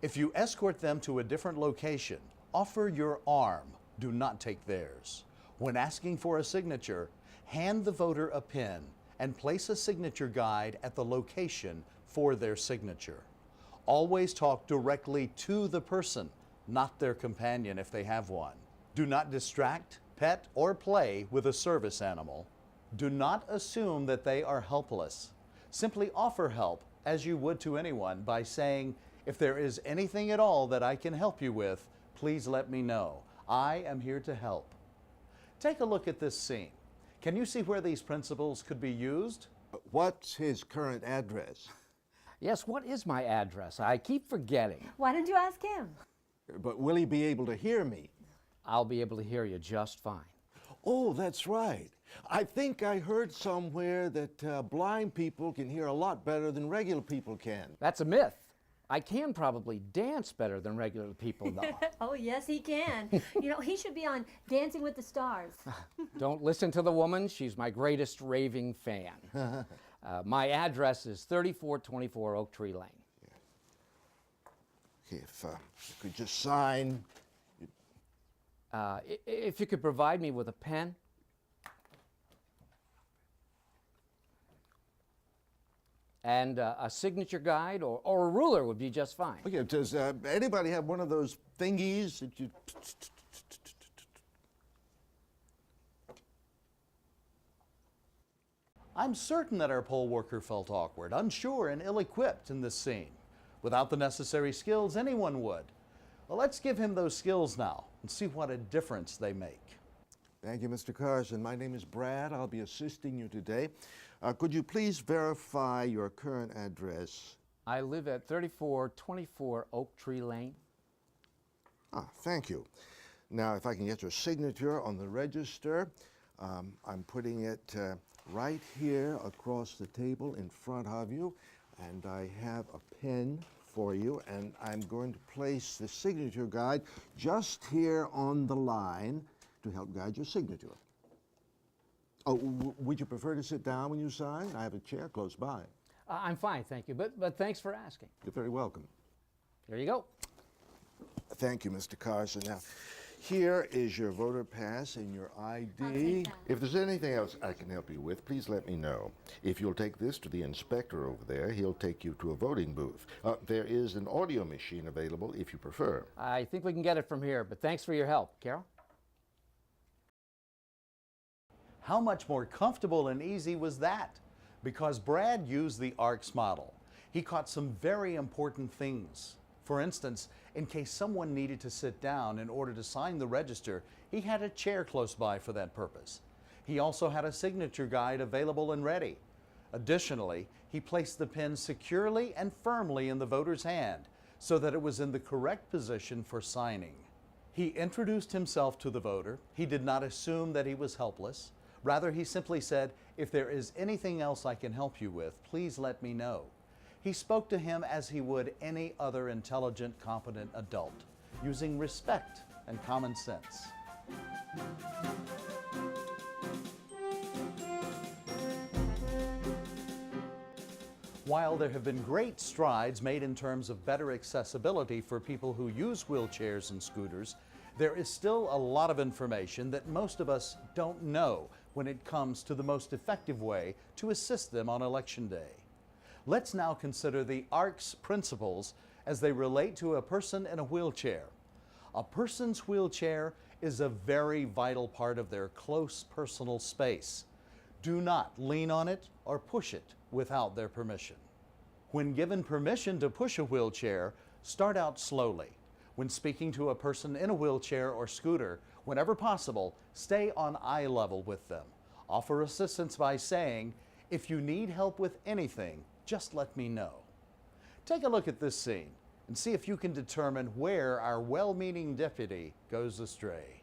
If you escort them to a different location, offer your arm. Do not take theirs. When asking for a signature, hand the voter a pen and place a signature guide at the location for their signature. Always talk directly to the person, not their companion if they have one. Do not distract, pet, or play with a service animal. Do not assume that they are helpless. Simply offer help as you would to anyone by saying, "If there is anything at all that I can help you with, please let me know. I am here to help." Take a look at this scene. Can you see where these principles could be used? What's his current address? Yes, what is my address? I keep forgetting. Why don't you ask him? But will he be able to hear me? I'll be able to hear you just fine. Oh, that's right. I think I heard somewhere that blind people can hear a lot better than regular people can. That's a myth. I can probably dance better than regular people, though. Oh, yes, he can. You know, he should be on Dancing with the Stars. Don't listen to the woman. She's my greatest raving fan. My address is 3424 Oak Tree Lane. Okay, if you could just sign. If you could provide me with a pen. And a signature guide or a ruler would be just fine. Okay, does anybody have one of those thingies that you... I'm certain that our poll worker felt awkward, unsure, and ill-equipped in this scene. Without the necessary skills, anyone would. Well, let's give him those skills now and see what a difference they make. Thank you, Mr. Carson. My name is Brad. I'll be assisting you today. Could you please verify your current address? I live at 3424 Oak Tree Lane. Thank you. Now, if I can get your signature on the register, I'm putting it right here across the table in front of you, and I have a pen for you, and I'm going to place the signature guide just here on the line to help guide your signature. Oh, would you prefer to sit down when you sign? I have a chair close by. I'm fine, thank you, but thanks for asking. You're very welcome. Here you go. Thank you, Mr. Carson. Now, here is your voter pass and your ID. I'll take that. If there's anything else I can help you with, please let me know. If you'll take this to the inspector over there, he'll take you to a voting booth. There is an audio machine available if you prefer. I think we can get it from here, but thanks for your help. Carol? How much more comfortable and easy was that? Because Brad used the ARCS model. He caught some very important things. For instance, in case someone needed to sit down in order to sign the register, he had a chair close by for that purpose. He also had a signature guide available and ready. Additionally, he placed the pen securely and firmly in the voter's hand so that it was in the correct position for signing. He introduced himself to the voter. He did not assume that he was helpless. Rather, he simply said, "If there is anything else I can help you with, please let me know." He spoke to him as he would any other intelligent, competent adult, using respect and common sense. While there have been great strides made in terms of better accessibility for people who use wheelchairs and scooters, there is still a lot of information that most of us don't know when it comes to the most effective way to assist them on Election Day. Let's now consider the ARCS principles as they relate to a person in a wheelchair. A person's wheelchair is a very vital part of their close personal space. Do not lean on it or push it without their permission. When given permission to push a wheelchair, start out slowly. When speaking to a person in a wheelchair or scooter, whenever possible, stay on eye level with them. Offer assistance by saying, "If you need help with anything, just let me know." Take a look at this scene and see if you can determine where our well-meaning deputy goes astray.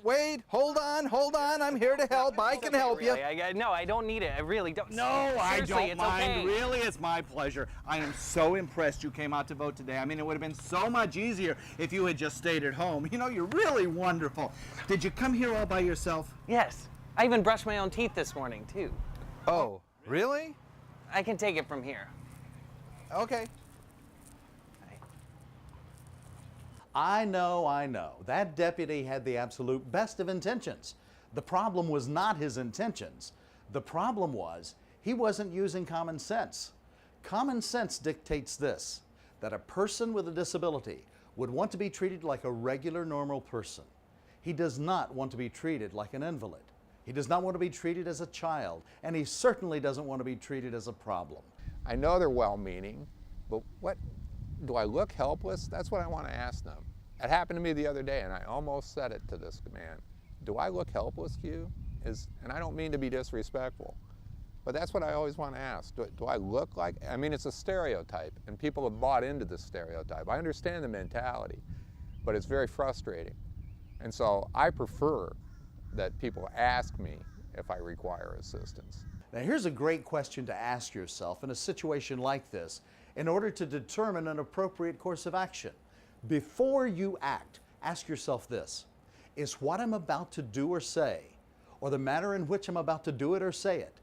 Wade, hold on, I'm here to help. I can help you. No, I don't need it. I really don't. No, I Seriously, don't it's mind. okay. Really, it's my pleasure. I am so impressed you came out to vote today. I mean, it would have been so much easier if you had just stayed at home. You know, you're really wonderful. Did you come here all by yourself? Yes. I even brushed my own teeth this morning, too. Oh, really? I can take it from here. Okay. I know. That deputy had the absolute best of intentions. The problem was not his intentions. The problem was he wasn't using common sense. Common sense dictates this, that a person with a disability would want to be treated like a regular, normal person. He does not want to be treated like an invalid. He does not want to be treated as a child, and he certainly doesn't want to be treated as a problem. I know they're well-meaning, but what, do I look helpless? That's what I want to ask them. It happened to me the other day, and I almost said it to this man. Do I look helpless to you? And I don't mean to be disrespectful, but that's what I always want to ask. Do I look like, I mean, it's a stereotype, and people have bought into this stereotype. I understand the mentality, but it's very frustrating. And so I prefer that people ask me if I require assistance. Now, here's a great question to ask yourself in a situation like this in order to determine an appropriate course of action. Before you act, ask yourself this: is what I'm about to do or say, or the manner in which I'm about to do it or say it,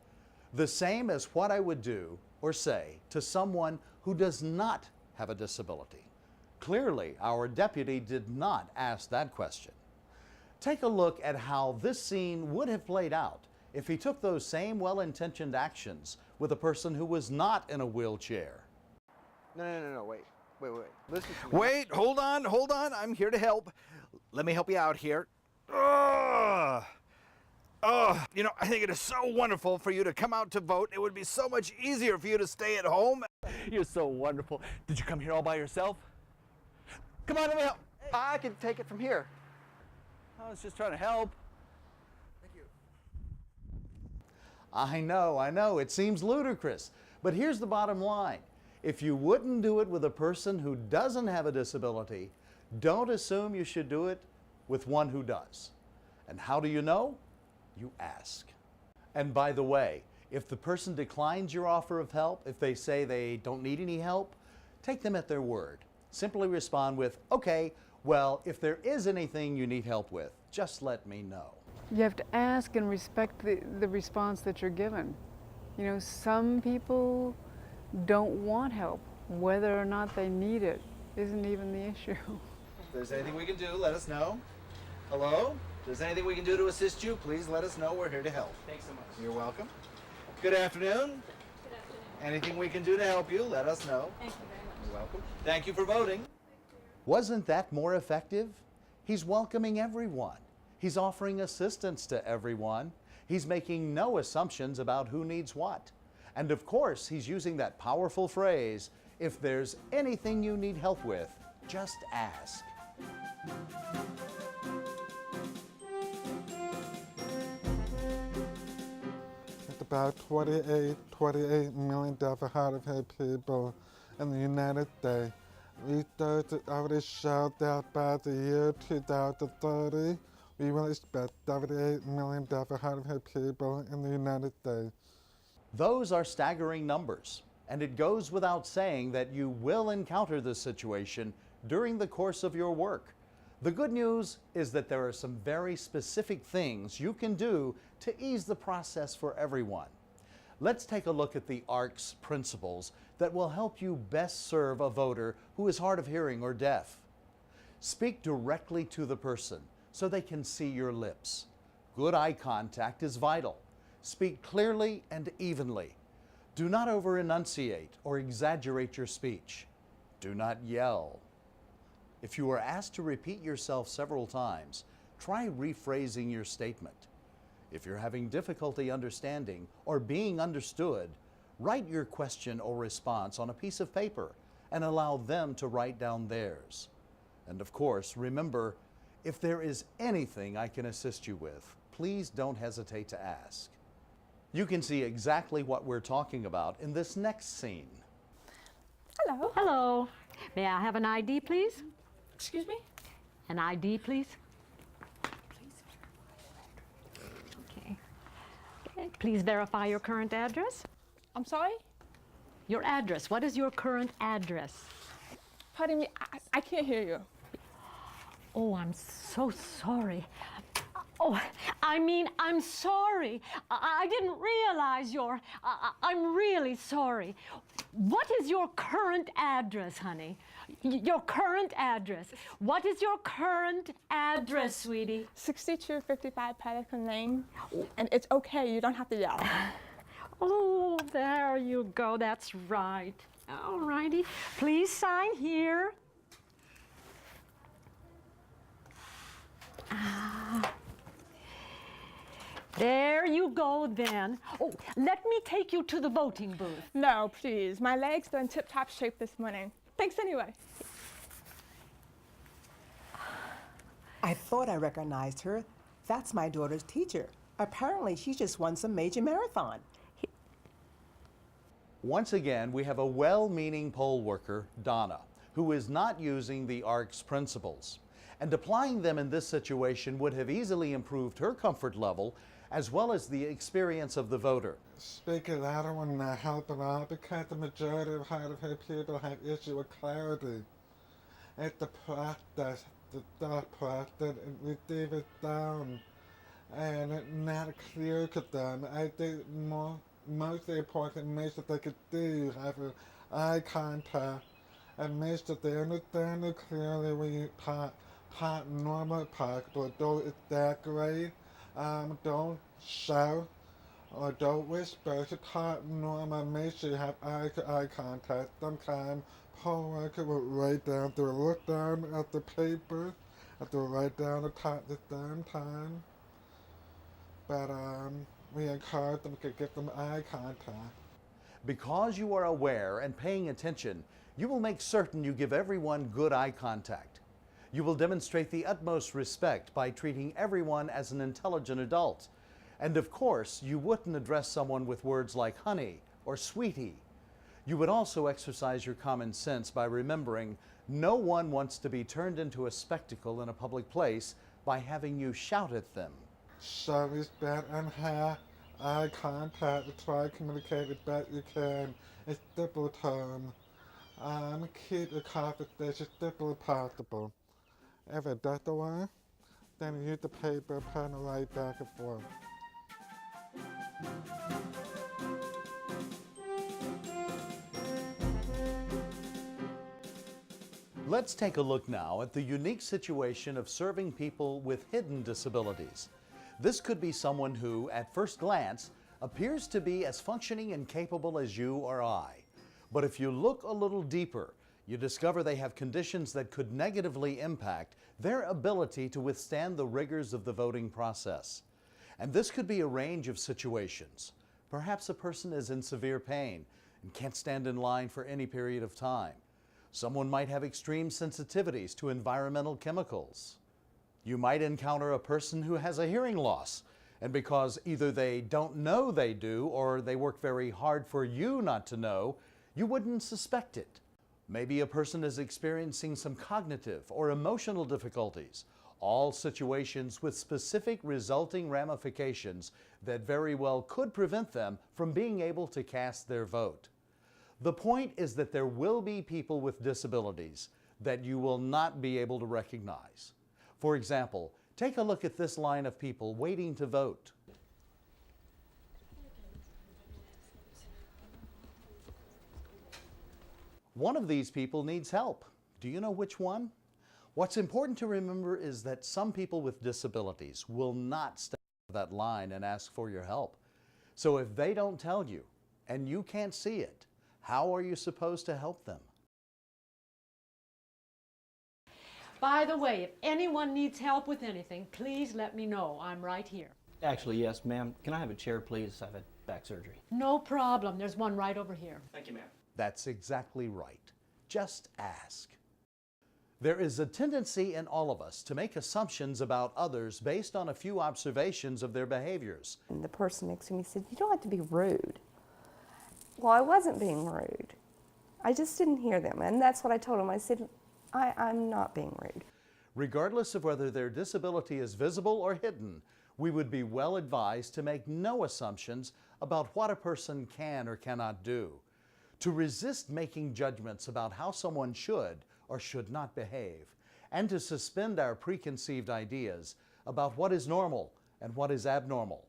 the same as what I would do or say to someone who does not have a disability? Clearly, our deputy did not ask that question. Take a look at how this scene would have played out if he took those same well-intentioned actions with a person who was not in a wheelchair. No, wait. Listen to me. Wait, hold on. I'm here to help. Let me help you out here. I think it is so wonderful for you to come out to vote. It would be so much easier for you to stay at home. You're so wonderful. Did you come here all by yourself? Come on, let me help. I can take it from here. I was just trying to help. Thank you. I know, it seems ludicrous, but here's the bottom line. If you wouldn't do it with a person who doesn't have a disability, don't assume you should do it with one who does. And how do you know? You ask. And by the way, if the person declines your offer of help, if they say they don't need any help, take them at their word. Simply respond with, okay, well, if there is anything you need help with, just let me know. You have to ask and respect the response that you're given. You know, some people don't want help. Whether or not they need it isn't even the issue. If there's anything we can do, let us know. Hello? If there's anything we can do to assist you, please let us know. We're here to help. Thanks so much. You're welcome. Good afternoon. Good afternoon. Anything we can do to help you, let us know. Thank you very much. You're welcome. Thank you for voting. Wasn't that more effective? He's welcoming everyone. He's offering assistance to everyone. He's making no assumptions about who needs what. And of course, he's using that powerful phrase, if there's anything you need help with, just ask. About 28 million deaf and hard of hearing people in the United States. Research has already showed that by the year 2030, we will expect 78 million deaf and hard of hearing people in the United States. Those are staggering numbers, and it goes without saying that you will encounter this situation during the course of your work. The good news is that there are some very specific things you can do to ease the process for everyone. Let's take a look at the ARC's principles that will help you best serve a voter who is hard of hearing or deaf. Speak directly to the person so they can see your lips. Good eye contact is vital. Speak clearly and evenly. Do not over-enunciate or exaggerate your speech. Do not yell. If you are asked to repeat yourself several times, try rephrasing your statement. If you're having difficulty understanding or being understood, write your question or response on a piece of paper and allow them to write down theirs. And of course, remember, if there is anything I can assist you with, please don't hesitate to ask. You can see exactly what we're talking about in this next scene. Hello. Hello. May I have an ID, please? Excuse me? An ID, please? Okay. Okay. Please verify your current address. I'm sorry? Your address. What is your current address? Pardon me, I can't hear you. Oh, I'm so sorry. Oh, I'm sorry. I didn't realize I'm really sorry. What is your current address, honey? Your current address. What is your current address, sweetie? 6255 Pelican Lane. And it's okay, you don't have to yell. Oh, there you go. That's right. All righty. Please sign here. There you go then. Oh, let me take you to the voting booth. No, please. My legs are in tip-top shape this morning. Thanks anyway. I thought I recognized her. That's my daughter's teacher. Apparently, she just won some major marathon. Once again, we have a well-meaning poll worker, Donna, who is not using the ARC's principles. And applying them in this situation would have easily improved her comfort level as well as the experience of the voter. Speaking louder will not help at all because the majority of hard-of-hearing people have issue with clarity. It's the practice, the thought process, and we leave it down. And it's not clear to them. I think most important makes that they could do have an eye contact and makes that they understand it clearly when you talk normal talk, but don't exaggerate, don't shout, or don't whisper. To talk normal, make sure you have eye contact. Sometimes poll worker will write down, they'll look down at the paper, they'll write down the talk at the same time. But we encourage them to get them eye contact. Because you are aware and paying attention, you will make certain you give everyone good eye contact. You will demonstrate the utmost respect by treating everyone as an intelligent adult. And of course, you wouldn't address someone with words like honey or sweetie. You would also exercise your common sense by remembering no one wants to be turned into a spectacle in a public place by having you shout at them. So respect and have eye contact to try to communicate the best you can in simple terms. Keep the conversation simple as possible. If it doesn't work, then use the paper pen to write back and forth. Let's take a look now at the unique situation of serving people with hidden disabilities. This could be someone who, at first glance, appears to be as functioning and capable as you or I. But if you look a little deeper, you discover they have conditions that could negatively impact their ability to withstand the rigors of the voting process. And this could be a range of situations. Perhaps a person is in severe pain and can't stand in line for any period of time. Someone might have extreme sensitivities to environmental chemicals. You might encounter a person who has a hearing loss, and because either they don't know they do or they work very hard for you not to know, you wouldn't suspect it. Maybe a person is experiencing some cognitive or emotional difficulties, all situations with specific resulting ramifications that very well could prevent them from being able to cast their vote. The point is that there will be people with disabilities that you will not be able to recognize. For example, take a look at this line of people waiting to vote. One of these people needs help. Do you know which one? What's important to remember is that some people with disabilities will not step out of that line and ask for your help. So if they don't tell you and you can't see it, how are you supposed to help them? By the way, if anyone needs help with anything, please let me know. I'm right here. Actually, yes, ma'am. Can I have a chair, please? I've had back surgery. No problem. There's one right over here. Thank you, ma'am. That's exactly right. Just ask. There is a tendency in all of us to make assumptions about others based on a few observations of their behaviors. And the person next to me said, "You don't have to be rude." Well, I wasn't being rude. I just didn't hear them. And that's what I told him. I said, I'm not being rude. Regardless of whether their disability is visible or hidden, we would be well advised to make no assumptions about what a person can or cannot do, to resist making judgments about how someone should or should not behave, and to suspend our preconceived ideas about what is normal and what is abnormal.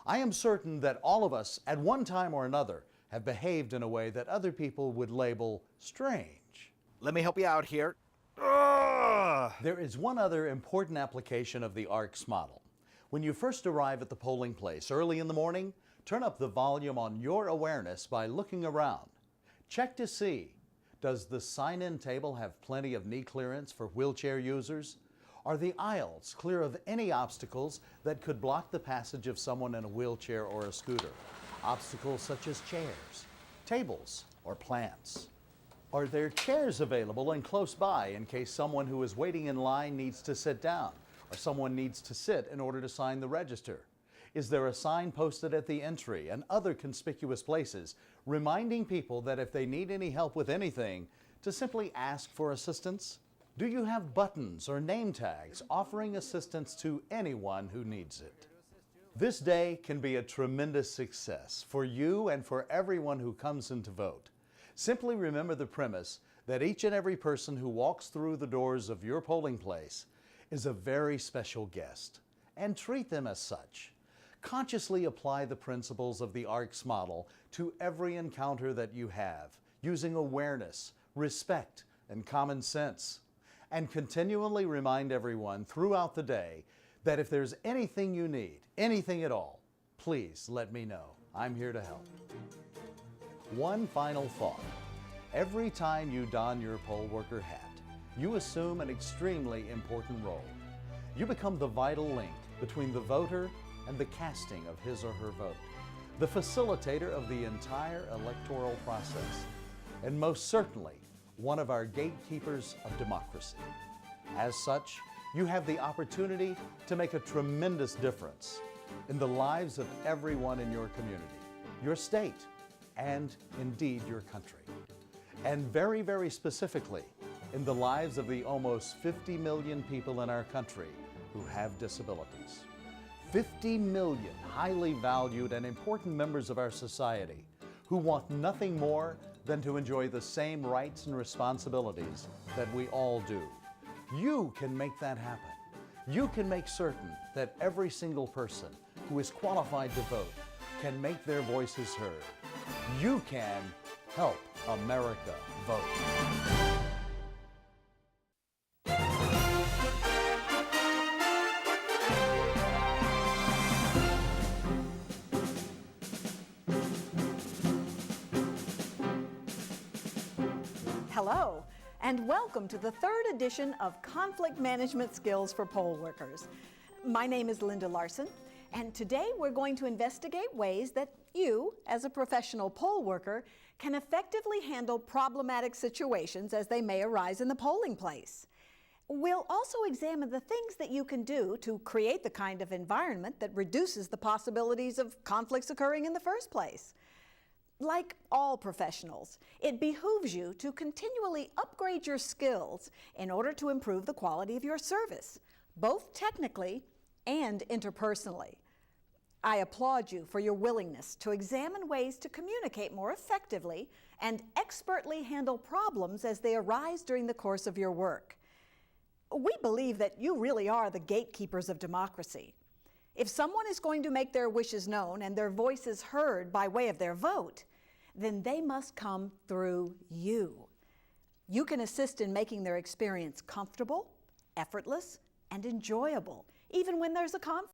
I am certain that all of us, at one time or another, have behaved in a way that other people would label strange. Let me help you out here. Ugh. There is one other important application of the ARCS model. When you first arrive at the polling place early in the morning, turn up the volume on your awareness by looking around. Check to see, does the sign-in table have plenty of knee clearance for wheelchair users? Are the aisles clear of any obstacles that could block the passage of someone in a wheelchair or a scooter? Obstacles such as chairs, tables, or plants. Are there chairs available and close by in case someone who is waiting in line needs to sit down, or someone needs to sit in order to sign the register? Is there a sign posted at the entry and other conspicuous places reminding people that if they need any help with anything, to simply ask for assistance? Do you have buttons or name tags offering assistance to anyone who needs it? This day can be a tremendous success for you and for everyone who comes in to vote. Simply remember the premise that each and every person who walks through the doors of your polling place is a very special guest, and treat them as such. Consciously apply the principles of the ARCS model to every encounter that you have, using awareness, respect, and common sense. And continually remind everyone throughout the day that if there's anything you need, anything at all, please let me know. I'm here to help. One final thought. Every time you don your poll worker hat, you assume an extremely important role. You become the vital link between the voter and the casting of his or her vote, the facilitator of the entire electoral process, and most certainly, one of our gatekeepers of democracy. As such, you have the opportunity to make a tremendous difference in the lives of everyone in your community, your state, and indeed your country. And very, very specifically, in the lives of the almost 50 million people in our country who have disabilities. 50 million highly valued and important members of our society who want nothing more than to enjoy the same rights and responsibilities that we all do. You can make that happen. You can make certain that every single person who is qualified to vote can make their voices heard. You can help America vote. Hello, and welcome to the third edition of Conflict Management Skills for Poll Workers. My name is Linda Larson, and today we're going to investigate ways that you, as a professional poll worker, can effectively handle problematic situations as they may arise in the polling place. We'll also examine the things that you can do to create the kind of environment that reduces the possibilities of conflicts occurring in the first place. Like all professionals, it behooves you to continually upgrade your skills in order to improve the quality of your service, both technically and interpersonally. I applaud you for your willingness to examine ways to communicate more effectively and expertly handle problems as they arise during the course of your work. We believe that you really are the gatekeepers of democracy. If someone is going to make their wishes known and their voices heard by way of their vote, then they must come through you. You can assist in making their experience comfortable, effortless, and enjoyable, even when there's a conflict.